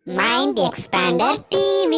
Mind Expander TV.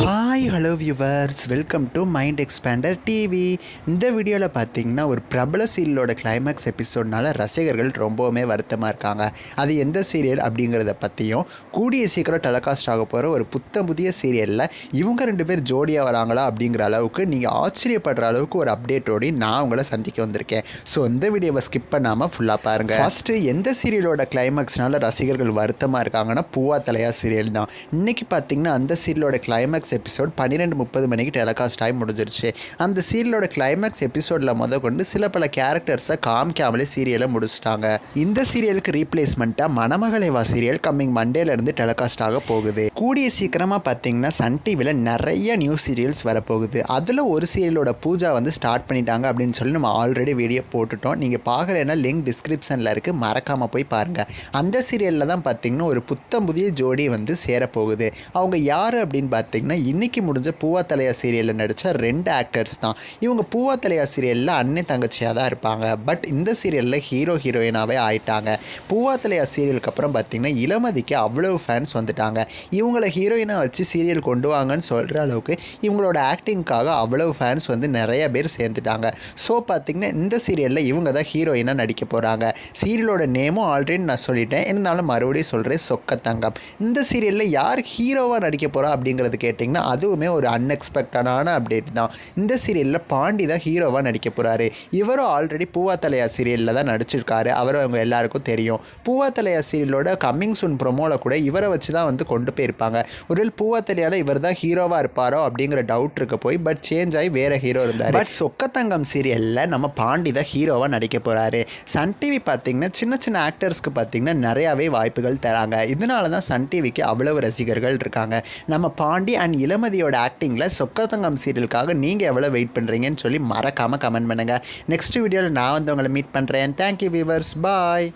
Hi hello viewers, welcome to mind expander TV. இந்த வீடியோவில் பார்த்தீங்கன்னா ஒரு பிரபல சீரியலோட கிளைமேக்ஸ் எபிசோட்னால ரசிகர்கள் ரொம்பவுமே வருத்தமாக இருக்காங்க. அது எந்த சீரியல் அப்படிங்கிறத பற்றியும், கூடிய சீக்கிரம் டெலிகாஸ்ட் ஆக போகிற ஒரு புதிய சீரியலில் இவங்க 2 பேர் ஜோடியாக வராங்களா அப்படிங்கிற அளவுக்கு நீங்கள் ஆச்சரியப்படுற அளவுக்கு ஒரு அப்டேட்டோடு நான் உங்களை சந்திக்க வந்திருக்கேன். ஸோ இந்த வீடியோவை ஸ்கிப் பண்ணாமல் ஃபுல்லாக பாருங்கள். ஃபஸ்ட்டு எந்த சீரியலோட கிளைமேக்ஸ்னால ரசிகர்கள் வருத்தமாக இருக்காங்கன்னா பூவா தலையா சீரியல் தான். இன்றைக்கி பார்த்தீங்கன்னா அந்த சீரியலோட கிளைமேக்ஸ் எபிசோட் 12:30 மணிக்கு டெலிகாஸ்ட் ஆகி முடிஞ்சிருச்சு. அந்த சீரியலோட கிளைமேக்ஸ் எபிசோடில் கொண்டு சில பல கேரக்டர்ஸை காமிக்காமலே சீரியலை முடிச்சிட்டாங்க. இந்த சீரியலுக்கு ரீப்ளேஸ்மெண்ட்டாக மணமகளைவா சீரியல் கம்மிங் மண்டேலேருந்து டெலிகாஸ்ட் ஆக போகுது. கூடிய சீக்கிரமாக பார்த்தீங்கன்னா சன் டிவியில் நிறைய நியூ சீரியல்ஸ் வரப்போகுது. அதில் ஒரு சீரியலோட பூஜா ஸ்டார்ட் பண்ணிட்டாங்க அப்படின்னு சொல்லி நம்ம ஆல்ரெடி வீடியோ போட்டுட்டோம். நீங்கள் பார்க்கலன்னா லிங்க் டிஸ்கிரிப்ஷனில் இருக்குது, மறக்காமல் போய் பாருங்கள். அந்த சீரியலில் தான் பார்த்தீங்கன்னா ஒரு புதிய ஜோடி சேரப்போகுது. அவங்க யார் அப்படின்னு பார்த்தீங்கன்னா இன்றைக்கி முடிஞ்ச பூவா தலையா சீரியலில் நடித்த 2 ஆக்டர்ஸ் தான். இவங்க பூவா தலையா சீரியலில் அண்ணன் தங்கச்சியாக தான் இருப்பாங்க. பட் இந்த சீரியலில் ஹீரோயினாகவே ஆயிட்டாங்க. பூவா தலையா சீரியலுக்கு அப்புறம் பார்த்தீங்கன்னா இளமதிக்கு அவ்வளவு ஃபேன்ஸ் வந்துட்டாங்க. இவங்களை ஹீரோயினாக வச்சு சீரியல் கொண்டு வாங்கன்னு சொல்கிற அளவுக்கு இவங்களோட ஆக்டிங்காக அவ்வளவு ஃபேன்ஸ் நிறைய பேர் சேர்ந்துட்டாங்க. ஸோ பார்த்தீங்கன்னா இந்த சீரியலில் இவங்க தான் ஹீரோயினாக நடிக்க போகிறாங்க. சீரியலோட நேமும் ஆல்ரெடி நான் சொல்லிட்டேன், இருந்தாலும் மறுபடியும் சொல்கிறேன், சொக்கத்தங்கம். இந்த சீரியலில் யார் ஹீரோவாக நடிக்க போகிறா அப்படிங்கிறது கேட்டிங்கன்னா அதுவுமே ஒரு அன்எக்ஸ்பெக்டடான அப்டேட் தான். இந்த சீரியலில் பாண்டி தான் ஹீரோவாக நடிக்க போகிறாரு. இவரும் ஆல்ரெடி பூவா தலையா சீரியலில் தான் நடிச்சிருக்காரு. அவரும் அவங்க எல்லாருக்கும் தெரியும். பூவா தலையா சீரியலோட கம்மிங் சூன் ப்ரொமோவில் கூட இவரை வச்சு தான் கொண்டு போயிருப்பாங்க. ஒருவேளை பூவா தலையால் இவர் தான் ஹீரோவாக இருப்பாரோ அப்படிங்கிற டவுட் இருக்க போய் பட் சேஞ்ச் ஆகி வேறு ஹீரோ இருந்தார். பட் சொக்கத்தங்கம் சீரியலில் நம்ம பாண்டி தான் ஹீரோவாக நடிக்க போகிறாரு. சன் டிவி பார்த்திங்கன்னா சின்ன ஆக்டர்ஸ்க்கு பார்த்திங்கன்னா நிறையாவே வாய்ப்புகள் தராங்க. இதனால தான் சன் டிவிக்கு அவ்வளவு ரசிகர்கள் இருக்காங்க. நம்ம பாண்டி அண்ட் இளமதியோட ஆக்டிங்கில் சொக்கத்தங்கம் சீரியலுக்காக நீங்கள் எவ்வளோ வெயிட் பண்ணுறீங்கன்னு சொல்லி மறக்காமல் கமெண்ட் பண்ணுங்கள். நெக்ஸ்ட் வீடியோவில் நான் உங்களை மீட் பண்ணுறேன். தேங்க்யூ வியூவர்ஸ், பாய்.